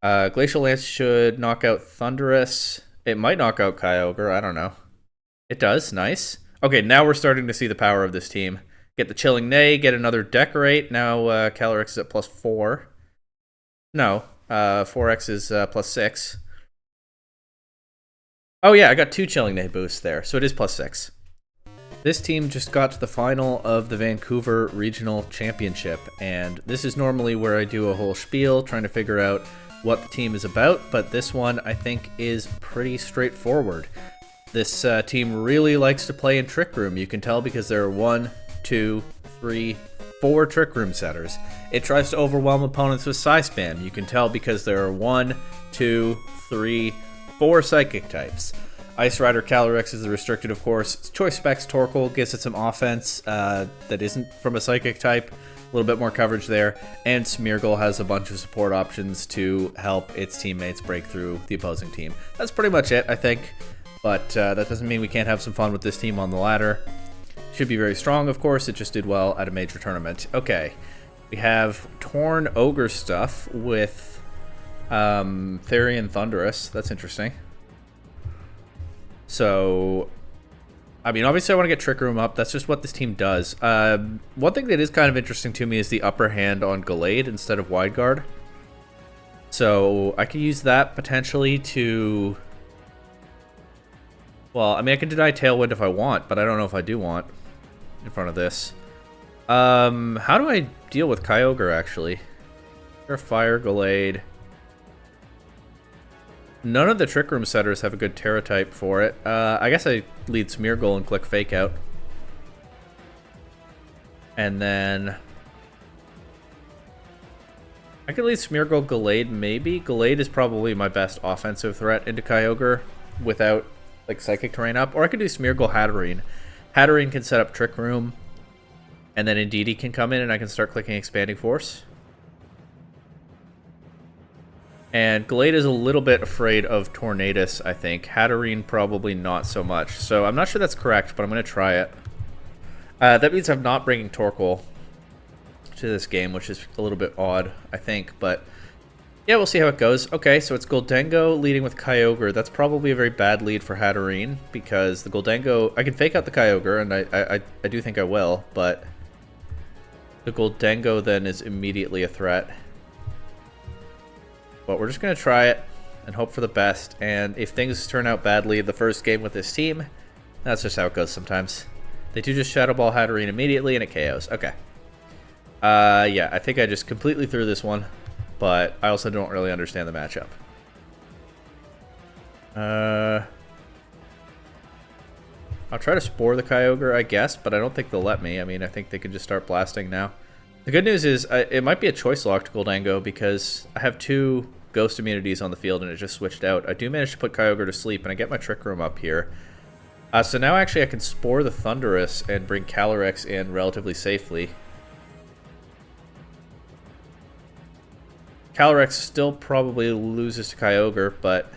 Glacial Lance should knock out Thunderous. It might knock out Kyogre. I don't know. It does. Nice. Okay, now we're starting to see the power of this team. Get the Chilling Neigh, get another Decorate. Now Calyrex is at +4. No, 4x is +6. Oh yeah, I got 2 Chilling Neigh boosts there, so it is +6. This team just got to the final of the Vancouver Regional Championship, and this is normally where I do a whole spiel trying to figure out what the team is about, but this one I think is pretty straightforward. This team really likes to play in Trick Room. You can tell because there are 1, 2, 3, 4 Trick Room setters. It tries to overwhelm opponents with Psy Spam. You can tell because there are 1, 2, 3, 4 Psychic types. Ice Rider Calyrex is the restricted, of course. Choice Specs Torkoal gives it some offense that isn't from a Psychic type. A little bit more coverage there. And Smeargle has a bunch of support options to help its teammates break through the opposing team. That's pretty much it, I think. But that doesn't mean we can't have some fun with this team on the ladder. Should be very strong, of course. It just did well at a major tournament. Okay. We have Torn Ogre stuff with Therian Thunderous. That's interesting. So, I mean, obviously I want to get Trick Room up. That's just what this team does. One thing that is kind of interesting to me is the upper hand on Gallade instead of Wide Guard. So, I could use that potentially to... Well, I mean, I can deny Tailwind if I want, but I don't know if I do want in front of this. How do I deal with Kyogre, actually? Fire, Gallade... None of the Trick Room setters have a good Terra type for it. I guess I lead Smeargle and click Fake Out. And then... I could lead Smeargle, Gallade, maybe. Gallade is probably my best offensive threat into Kyogre without, like, Psychic Terrain up. Or I could do Smeargle, Hatterene. Hatterene can set up Trick Room. And then Indeedee can come in and I can start clicking Expanding Force. And Gallade is a little bit afraid of Tornadus, I think. Hatterene probably not so much. So I'm not sure that's correct, but I'm going to try it. That means I'm not bringing Torkoal to this game, which is a little bit odd, I think. But yeah, we'll see how it goes. Okay, so it's Goldengo leading with Kyogre. That's probably a very bad lead for Hatterene, because the Goldengo... I can fake out the Kyogre, and I do think I will, but the Goldengo then is immediately a threat. But we're just going to try it and hope for the best. And if things turn out badly the first game with this team, that's just how it goes sometimes. They do just Shadow Ball Hatterene immediately and it KOs. Okay. Yeah, I think I just completely threw this one. But I also don't really understand the matchup. I'll try to Spore the Kyogre, I guess, but I don't think they'll let me. I mean, I think they can just start blasting now. The good news is it might be a choice lock to Goldengo because I have 2 Ghost immunities on the field and it just switched out. I do manage to put Kyogre to sleep and I get my Trick Room up here. So now actually I can Spore the Thunderous and bring Calyrex in relatively safely. Calyrex still probably loses to Kyogre, but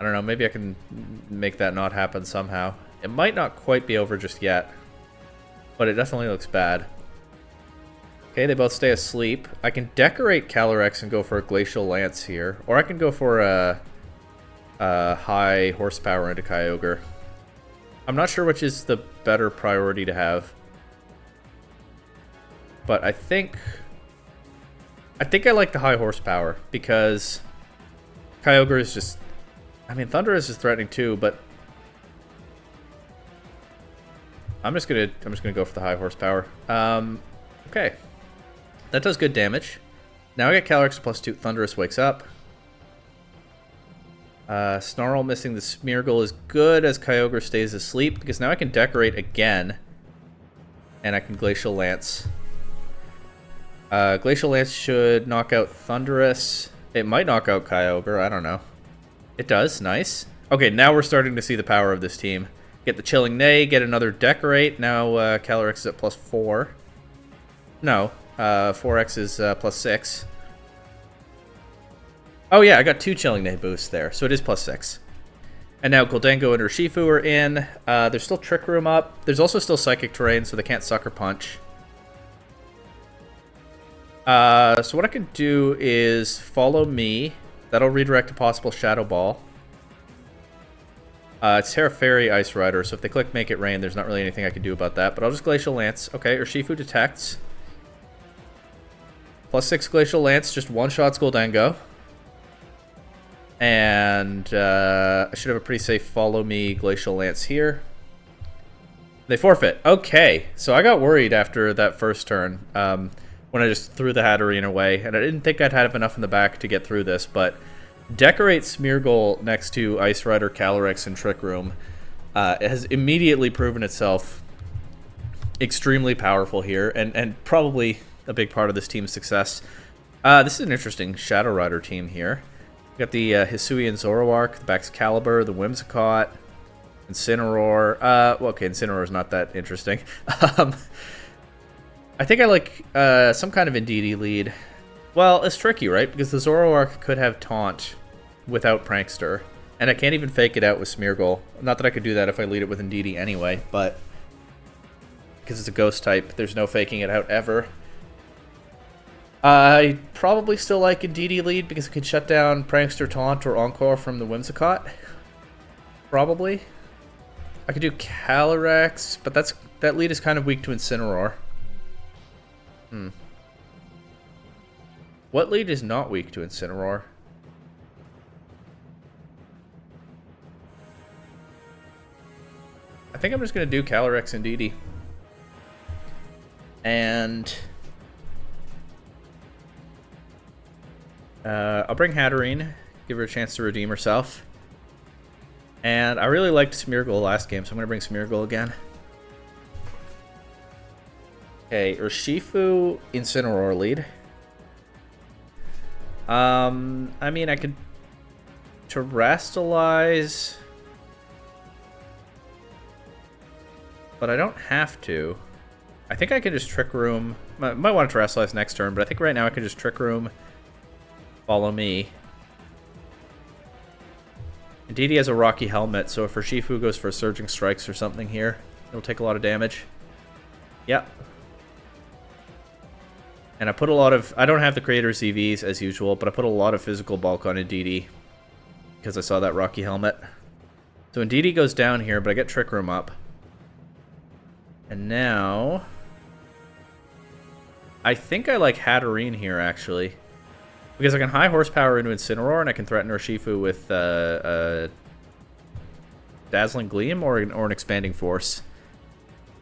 I don't know, maybe I can make that not happen somehow. It might not quite be over just yet. But it definitely looks bad. Okay, they both stay asleep. I can decorate Calyrex and go for a Glacial Lance here. Or I can go for a high horsepower into Kyogre. I'm not sure which is the better priority to have. But I think I like the high horsepower because Kyogre is just... I mean, Thunderous is threatening too, but I'm just gonna go for the high horsepower. Okay, that does good damage. Now I get Calyrex +2. Thunderous wakes up. Snarl missing the Smeargle is good as Kyogre stays asleep because now I can decorate again, and I can Glacial Lance. Glacial Lance should knock out Thunderous. It might knock out Kyogre. I don't know. It does. Nice. Okay, now we're starting to see the power of this team. Get the Chilling Neigh, get another Decorate. Now Calyrex is at +4. No, 4x is +6. Oh yeah, I got 2 Chilling Neigh boosts there, so it is +6. And now Goldengo and Urshifu are in. There's still Trick Room up. There's also still Psychic Terrain, so they can't Sucker Punch. So what I can do is follow me. That'll redirect a possible Shadow Ball. It's Terra Fairy Ice Rider, so if they click Make It Rain, there's not really anything I can do about that. But I'll just Glacial Lance. Okay, Urshifu detects. +6 Glacial Lance, just one-shots Goldengo. And I should have a pretty safe Follow Me Glacial Lance here. They forfeit. Okay, so I got worried after that first turn when I just threw the Hatterene away. And I didn't think I'd have enough in the back to get through this, but Decorate Smeargle next to Ice Rider, Calyrex, and Trick Room has immediately proven itself extremely powerful here, and probably a big part of this team's success. This is an interesting Shadow Rider team here. We got the Hisuian Zoroark, the Baxcalibur, the Whimsicott, Incineroar. Well, okay, Incineroar is not that interesting. I think I like some kind of Indeedee lead. Well, it's tricky, right? Because the Zoroark could have Taunt without Prankster, and I can't even fake it out with Smeargle. Not that I could do that if I lead it with Indeedee anyway, but because it's a Ghost type, there's no faking it out ever. I probably still like Indeedee lead because it can shut down Prankster, Taunt, or Encore from the Whimsicott. Probably. I could do Calyrex, but that lead is kind of weak to Incineroar. What lead is not weak to Incineroar? I think I'm just going to do Calyrex and Indeedee. And I'll bring Hatterene, give her a chance to redeem herself. And I really liked Smeargle last game, so I'm going to bring Smeargle again. Okay, Urshifu, Incineroar lead. I mean, I could Terrastalize, but I don't have to. I think I can just Trick Room. I might want to Terrastalize next turn, but I think right now I can just Trick Room, Follow Me. Indeedee has a Rocky Helmet, so if Urshifu goes for Surging Strikes or something here, it'll take a lot of damage. Yep. And I put a lot of... I don't have the Creator's EVs as usual, but I put a lot of physical bulk on Indeedee because I saw that Rocky Helmet. So Indeedee goes down here, but I get Trick Room up. And now... I think I like Hatterene here, actually. Because I can high horsepower into Incineroar, and I can threaten Urshifu with Dazzling Gleam or an Expanding Force.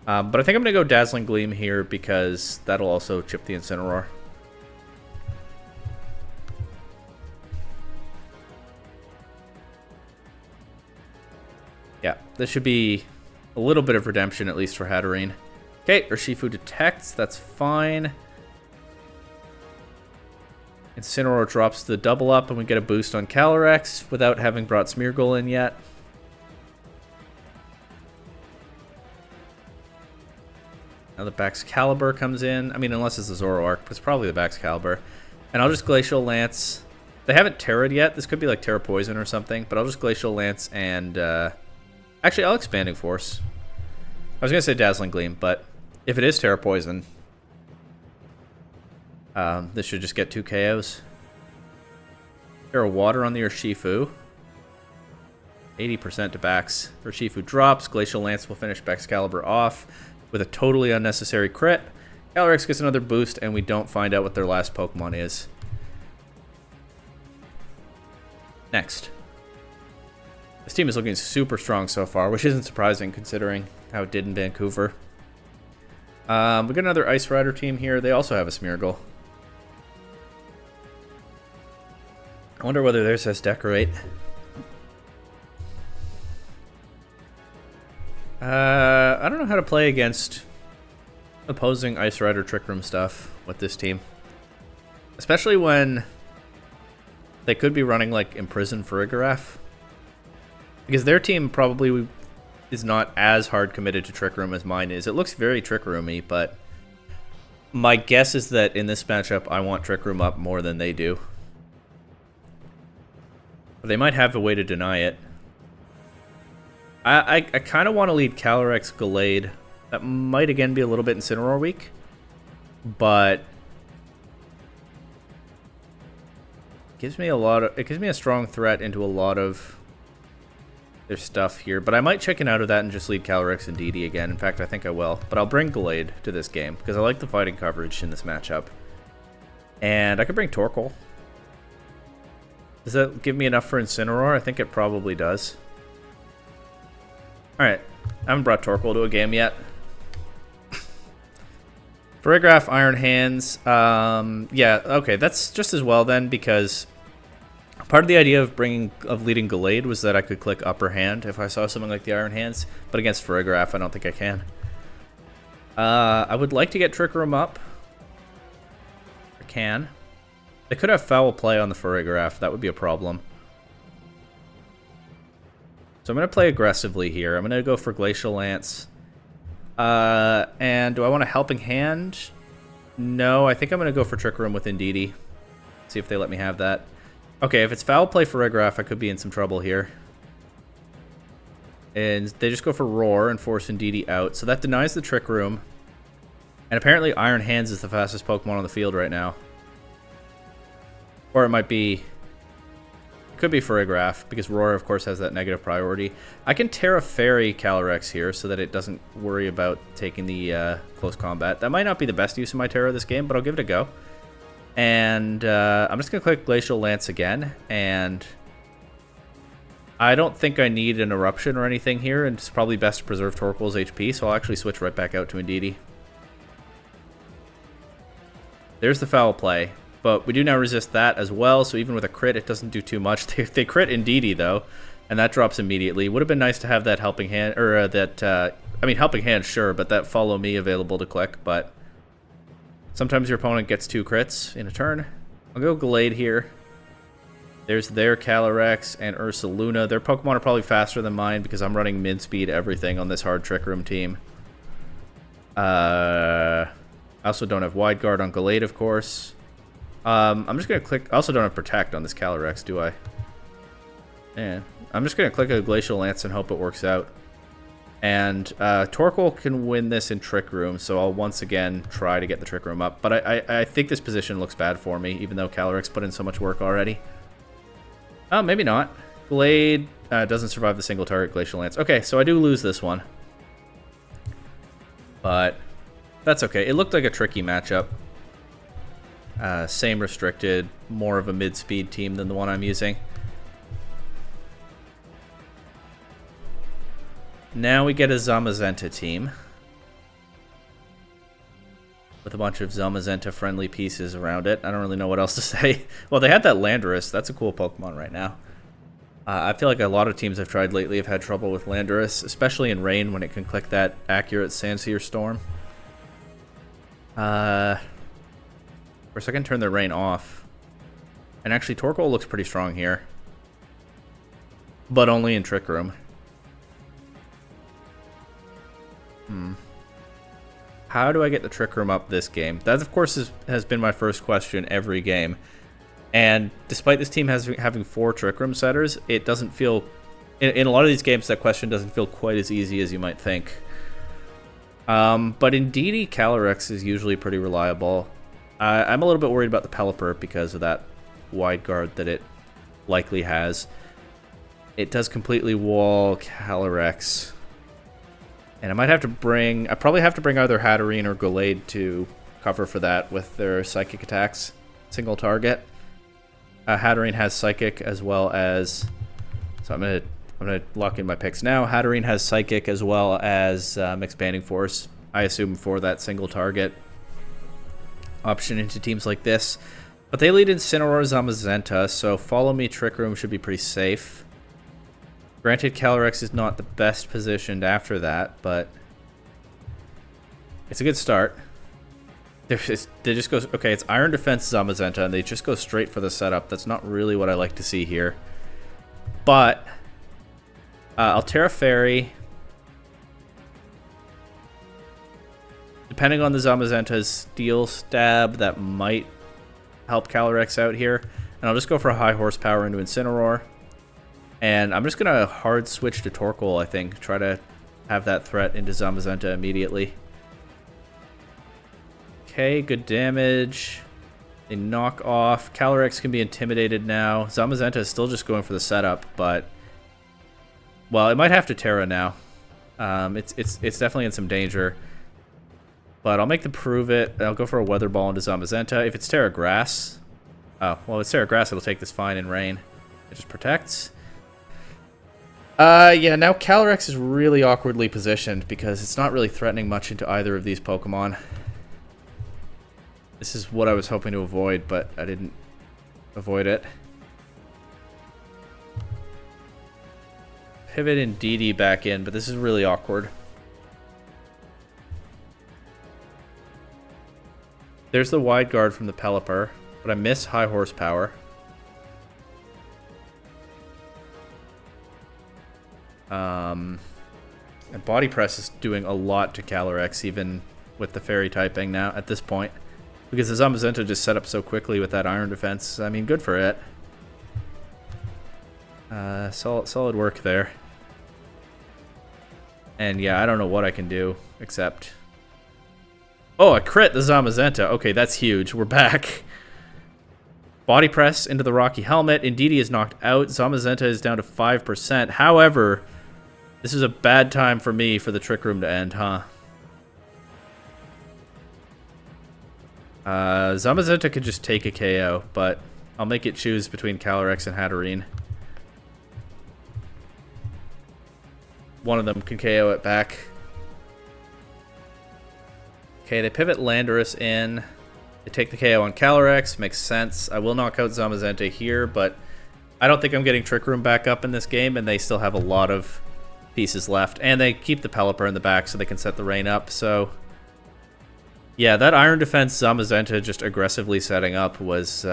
But I think I'm going to go Dazzling Gleam here because that'll also chip the Incineroar. Yeah, this should be a little bit of redemption, at least for Hatterene. Okay, Urshifu detects. That's fine. Incineroar drops the double up, and we get a boost on Calyrex without having brought Smeargle in yet. Now the Baxcalibur comes in. I mean, unless it's the Zoroark, but it's probably the Baxcalibur. And I'll just Glacial Lance. They haven't Terra'd yet. This could be like Terra Poison or something, but I'll just Glacial Lance and... Actually, I'll Expanding Force. I was going to say Dazzling Gleam, but if it is Terra Poison, this should just get 2 KOs. Terra Water on the Urshifu. 80% to Bax. Urshifu drops. Glacial Lance will finish Baxcalibur off with a totally unnecessary crit. Calyrex gets another boost, and we don't find out what their last Pokemon is. Next. This team is looking super strong so far, which isn't surprising considering how it did in Vancouver. We got another Ice Rider team here. They also have a Smeargle. I wonder whether theirs has Decorate. I don't know how to play against opposing Ice Rider Trick Room stuff with this team. Especially when they could be running like Imprison Farigiraf. Because their team probably is not as hard committed to Trick Room as mine is. It looks very Trick Roomy, but my guess is that in this matchup I want Trick Room up more than they do. But they might have a way to deny it. I kind of want to lead Calyrex Gallade. That might again be a little bit Incineroar weak. But gives me a strong threat into a lot of their stuff here, but I might chicken out of that and just lead Calyrex and DD again. In fact, I think I will. But I'll bring Gallade to this game because I like the fighting coverage in this matchup. And I could bring Torkoal. Does that give me enough for Incineroar? I think it probably does. Alright, I haven't brought Torkoal to a game yet. Farigiraf, Iron Hands. Yeah, okay, that's just as well then, because part of the idea of leading Gallade was that I could click Upper Hand if I saw something like the Iron Hands, but against Farigiraf, I don't think I can. I would like to get Trick Room up. I can. They could have Foul Play on the Farigiraf. That would be a problem. So I'm going to play aggressively here. I'm going to go for Glacial Lance. And do I want a Helping Hand? No, I think I'm going to go for Trick Room with Indeedee. See if they let me have that. Okay, if it's Foul Play Farigiraf, I could be in some trouble here. And they just go for Roar and force Indeedee out. So that denies the Trick Room. And apparently Iron Hands is the fastest Pokemon on the field right now. Or it might be... It could be Farigiraf, because Roar, of course, has that negative priority. I can Terra Fairy Calyrex here so that it doesn't worry about taking the close combat. That might not be the best use of my Terra this game, but I'll give it a go. And I'm just going to click Glacial Lance again, and I don't think I need an Eruption or anything here, and it's probably best to preserve Torkoal's HP, so I'll actually switch right back out to Indeedee. There's the Foul Play. But we do now resist that as well, so even with a crit, it doesn't do too much. They crit Indeedee, though, and that drops immediately. Would have been nice to have that Helping Hand, or I mean, Helping Hand, sure, but that Follow Me available to click, but sometimes your opponent gets 2 crits in a turn. I'll go Gallade here. There's their Calyrex and Ursaluna. Their Pokemon are probably faster than mine because I'm running mid-speed everything on this hard Trick Room team. I also don't have Wide Guard on Gallade, of course. I'm just going to click... I also don't have Protect on this Calyrex, do I? Yeah. I'm just going to click a Glacial Lance and hope it works out. And Torkoal can win this in Trick Room, so I'll once again try to get the Trick Room up. But I think this position looks bad for me, even though Calyrex put in so much work already. Oh, maybe not. Gallade doesn't survive the single target Glacial Lance. Okay, so I do lose this one. But that's okay. It looked like a tricky matchup. Same restricted, more of a mid-speed team than the one I'm using. Now we get a Zamazenta team with a bunch of Zamazenta-friendly pieces around it. I don't really know what else to say. Well, they had that Landorus. That's a cool Pokemon right now. I feel like a lot of teams I've tried lately have had trouble with Landorus, especially in rain when it can click that accurate Sandsear Storm. Of course, I can turn the rain off. And actually, Torkoal looks pretty strong here. But only in Trick Room. How do I get the Trick Room up this game? That, of course, has been my first question every game. And despite this team having 4 Trick Room setters, it doesn't feel... In a lot of these games, that question doesn't feel quite as easy as you might think. But Indeedee Calyrex is usually pretty reliable. I'm a little bit worried about the Pelipper because of that Wide Guard that it likely has. It does completely wall Calyrex. And I probably have to bring either Hatterene or Gallade to cover for that with their Psychic attacks. Single target. Hatterene has Psychic as well as... So I'm gonna lock in my picks now. Hatterene has Psychic as well as Expanding Force. I assume for that single target option into teams like this. But they lead Incineroar, Zamazenta, so Follow Me Trick Room should be pretty safe. Granted, Calyrex is not the best positioned after that, but it's a good start. They just go... Okay, it's Iron Defense Zamazenta, and they just go straight for the setup. That's not really what I like to see here. But I'll Terra Fairy. Depending on the Zamazenta's Steel Stab, that might help Calyrex out here. And I'll just go for a high horsepower into Incineroar. And I'm just going to hard switch to Torkoal, I think. Try to have that threat into Zamazenta immediately. Okay, good damage. They knock off. Calyrex can be intimidated now. Zamazenta is still just going for the setup, but... Well, it might have to Terra now. It's definitely in some danger. But I'll make them prove it. I'll go for a Weather Ball into Zamazenta. If it's Terra Grass... Oh, well, if it's Terra Grass, it'll take this fine in rain. It just protects. Yeah, now Calyrex is really awkwardly positioned because it's not really threatening much into either of these Pokemon. This is what I was hoping to avoid, but I didn't avoid it. Pivot in DD back in, but this is really awkward. There's the Wide Guard from the Pelipper, but I miss High Horsepower. And Body Press is doing a lot to Calyrex, even with the Fairy typing now at this point. Because the Zamazenta just set up so quickly with that Iron Defense. I mean, good for it. Solid work there. And yeah, I don't know what I can do, except... Oh, I crit the Zamazenta. Okay, that's huge. We're back. Body Press into the Rocky Helmet. Indeedee is knocked out. Zamazenta is down to 5%. However, this is a bad time for me for the Trick Room to end, huh? Zamazenta could just take a KO, but I'll make it choose between Calyrex and Hatterene. One of them can KO it back. Okay, they pivot Landorus in. They take the KO on Calyrex. Makes sense. I will knock out Zamazenta here, but I don't think I'm getting Trick Room back up in this game, and they still have a lot of pieces left. And they keep the Pelipper in the back so they can set the rain up, so... Yeah, that Iron Defense Zamazenta just aggressively setting up was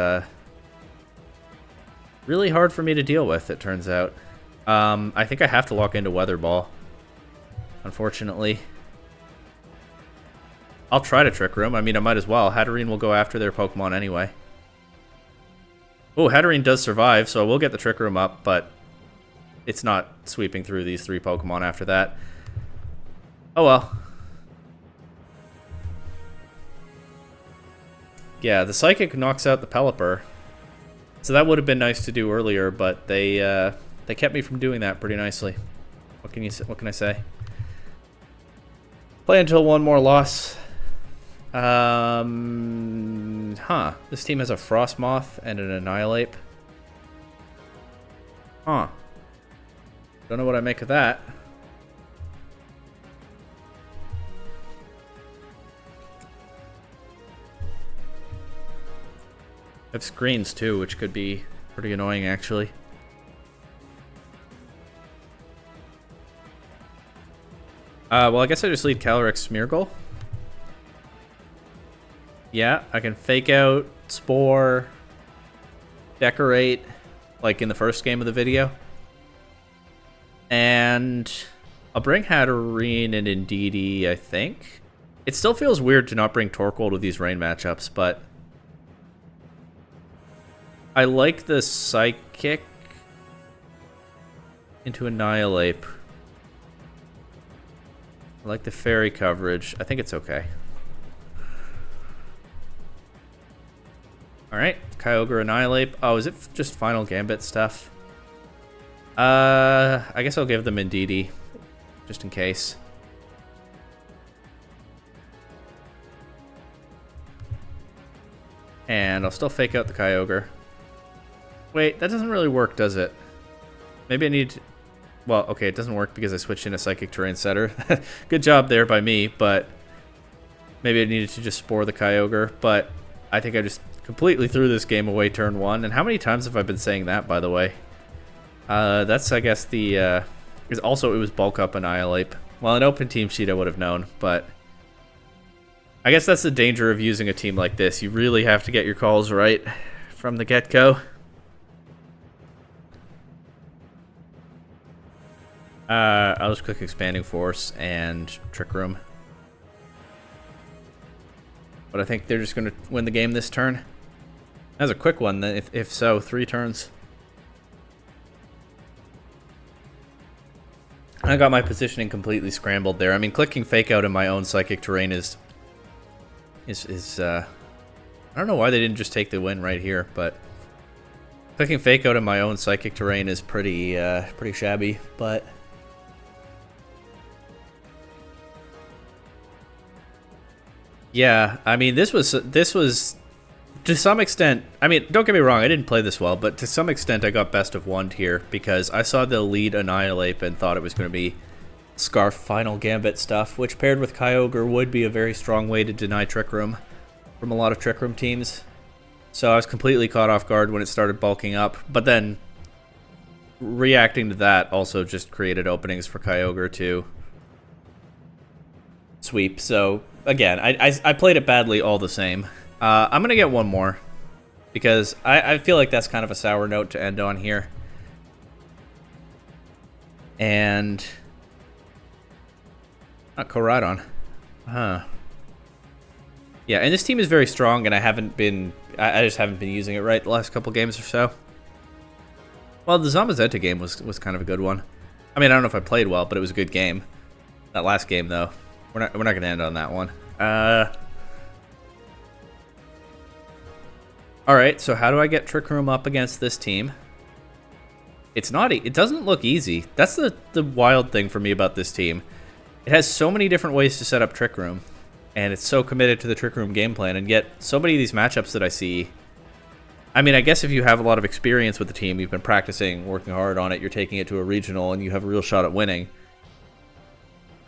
really hard for me to deal with, it turns out. I think I have to lock into Weather Ball, unfortunately. I'll try to Trick Room. I mean, I might as well. Hatterene will go after their Pokemon anyway. Oh, Hatterene does survive, so I will get the Trick Room up, but it's not sweeping through these three Pokemon after that. Oh well. Yeah, the Psychic knocks out the Pelipper. So that would have been nice to do earlier, but they kept me from doing that pretty nicely. What can I say? Play until one more loss. This team has a Frostmoth and an Annihilate. Huh. Don't know what I make of that. I have screens too, which could be pretty annoying actually. Well, I guess I just lead Calyrex Smeargle. Yeah, I can fake out, Spore, Decorate, like in the first game of the video. And I'll bring Hatterene and Indeedee, I think. It still feels weird to not bring Torkold with these rain matchups, but... I like the Psychic into Annihilate. I like the Fairy coverage. I think it's okay. Alright, Kyogre Annihilate. Oh, is it just Final Gambit stuff? I guess I'll give them Indeedee, just in case. And I'll still fake out the Kyogre. Wait, that doesn't really work, does it? Maybe I need to... Well, okay, it doesn't work because I switched in a Psychic Terrain Setter. Good job there by me, but... Maybe I needed to just Spore the Kyogre, but I think I just completely threw this game away turn one. And how many times have I been saying that, by the way? That's, I guess, the... Also, it was Bulk Up Annihilate. Well, an open team sheet I would have known, but... I guess that's the danger of using a team like this. You really have to get your calls right from the get-go. I'll just click Expanding Force and Trick Room. But I think they're just going to win the game this turn. That's a quick one, then, if so, 3 turns. I got my positioning completely scrambled there. I mean, clicking Fake Out in my own Psychic Terrain is I don't know why they didn't just take the win right here, but clicking fake out in my own psychic terrain is pretty shabby, but yeah, I mean, this was to some extent, I mean, don't get me wrong, I didn't play this well, but to some extent I got best of one here because I saw the lead annihilate and thought it was going to be Scarf Final Gambit stuff, which paired with Kyogre would be a very strong way to deny Trick Room from a lot of Trick Room teams. So I was completely caught off guard when it started bulking up, but then reacting to that also just created openings for Kyogre to sweep. So again, I played it badly all the same. I'm going to get one more because I feel like that's kind of a sour note to end on here. And not Koraidon. Huh. Yeah, and this team is very strong, and I just haven't been using it right the last couple games or so. Well, the Zamazenta game was kind of a good one. I mean, I don't know if I played well, but it was a good game. That last game, though, we're not going to end on that one. All right, so how do I get Trick Room up against this team? It doesn't look easy. That's the wild thing for me about this team. It has so many different ways to set up Trick Room, and it's so committed to the Trick Room game plan, and yet so many of these matchups that I see, I mean, I guess if you have a lot of experience with the team, you've been practicing, working hard on it, you're taking it to a regional, and you have a real shot at winning,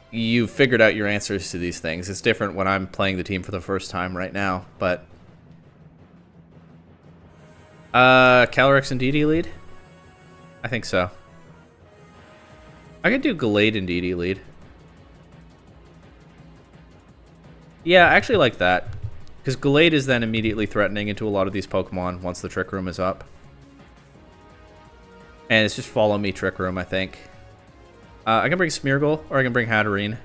you've figured out your answers to these things. It's different when I'm playing the team for the first time right now, but Calyrex and DD lead? I think so. I could do Gallade and DD lead. Yeah, I actually like that. Because Gallade is then immediately threatening into a lot of these Pokemon once the Trick Room is up. And it's just follow me Trick Room, I think. I can bring Smeargle, or I can bring Hatterene.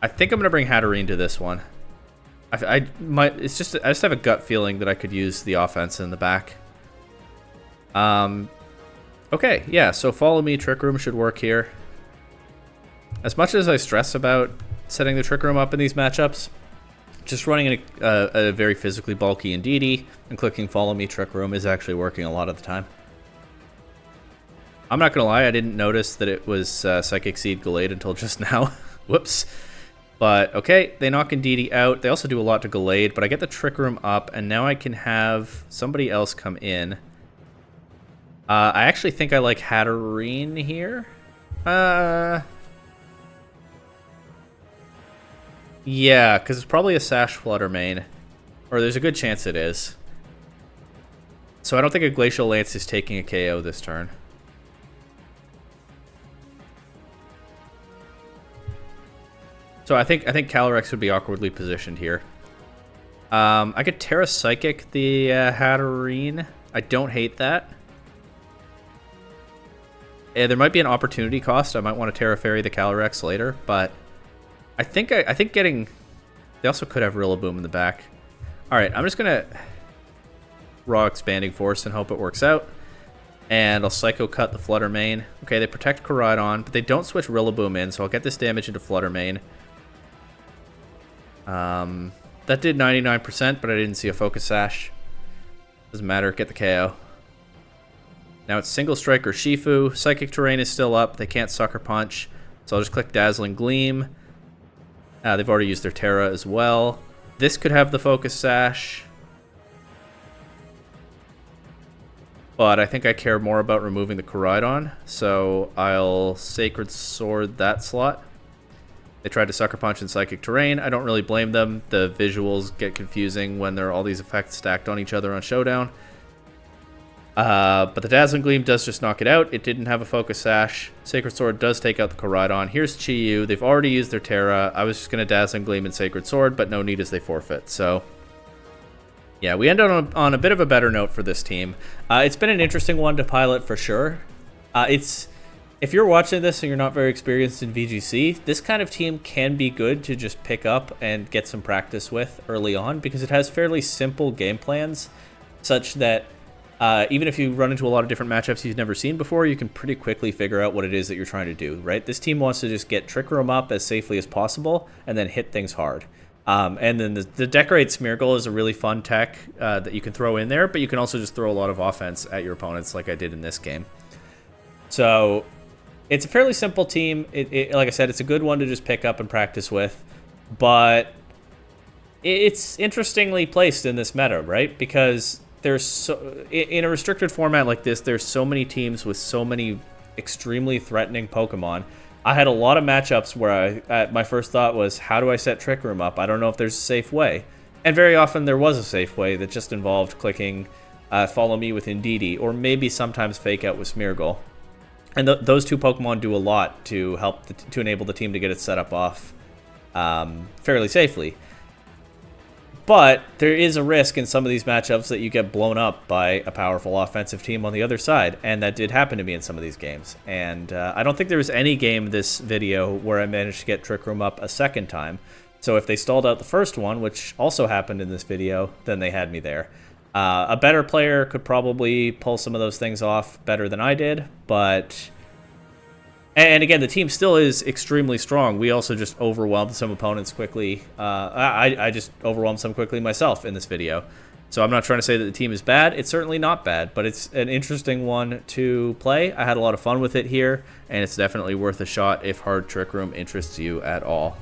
I think I'm going to bring Hatterene to this one. I just have a gut feeling that I could use the offense in the back. Okay, yeah, so follow me Trick Room should work here. As much as I stress about setting the Trick Room up in these matchups, just running a very physically bulky Indeedee and clicking follow me Trick Room is actually working a lot of the time. I'm not going to lie, I didn't notice that it was Psychic Seed Gallade until just now. Whoops. But, okay, they knock Indeedee out. They also do a lot to Gallade, but I get the Trick Room up, and now I can have somebody else come in. I actually think I like Hatterene here. Yeah, because it's probably a Sash Flutter main. Or there's a good chance it is. So I don't think a Glacial Lance is taking a KO this turn. So I think Calyrex would be awkwardly positioned here. I could Terra Psychic the Hatterene. I don't hate that. There might be an opportunity cost. I might want to Terra Fairy the Calyrex later, but I think getting... They also could have Rillaboom in the back. All right, I'm just gonna Raw Expanding Force and hope it works out. And I'll Psycho Cut the Flutter Mane. Okay, they protect Koraidon, but they don't switch Rillaboom in, so I'll get this damage into Flutter Mane. That did 99%, but I didn't see a Focus Sash. Doesn't matter, get the KO. Now it's Single Strike or Shifu. Psychic Terrain is still up. They can't Sucker Punch. So I'll just click Dazzling Gleam. They've already used their Terra as well. This could have the Focus Sash. But I think I care more about removing the Koraidon. So I'll Sacred Sword that slot. They tried to Sucker Punch in Psychic Terrain. I don't really blame them. The visuals get confusing when there are all these effects stacked on each other on Showdown. But the Dazzling Gleam does just knock it out. It didn't have a Focus Sash. Sacred Sword does take out the Koraidon. Here's Chi-Yu. They've already used their Terra. I was just going to Dazzling Gleam and Sacred Sword, but no need as they forfeit. So, yeah, we end on a bit of a better note for this team. It's been an interesting one to pilot for sure. If you're watching this and you're not very experienced in VGC, this kind of team can be good to just pick up and get some practice with early on because it has fairly simple game plans such that even if you run into a lot of different matchups you've never seen before, you can pretty quickly figure out what it is that you're trying to do, right? This team wants to just get Trick Room up as safely as possible and then hit things hard. And then the Decorate Smeargle is a really fun tech that you can throw in there, but you can also just throw a lot of offense at your opponents like I did in this game. So it's a fairly simple team. Like I said, it's a good one to just pick up and practice with, but it's interestingly placed in this meta, right? Because in a restricted format like this, there's so many teams with so many extremely threatening Pokemon. I had a lot of matchups where my first thought was, how do I set Trick Room up? I don't know if there's a safe way. And very often there was a safe way that just involved clicking Follow Me with Indeedee, or maybe sometimes Fake Out with Smeargle. And those two Pokemon do a lot to help to enable the team to get it set up off fairly safely. But there is a risk in some of these matchups that you get blown up by a powerful offensive team on the other side, and that did happen to me in some of these games. And I don't think there was any game this video where I managed to get Trick Room up a second time. So if they stalled out the first one, which also happened in this video, then they had me there. A better player could probably pull some of those things off better than I did, but... And again, the team still is extremely strong. We also just overwhelmed some opponents quickly. I just overwhelmed some quickly myself in this video. So I'm not trying to say that the team is bad. It's certainly not bad, but it's an interesting one to play. I had a lot of fun with it here, and it's definitely worth a shot if Hard Trick Room interests you at all.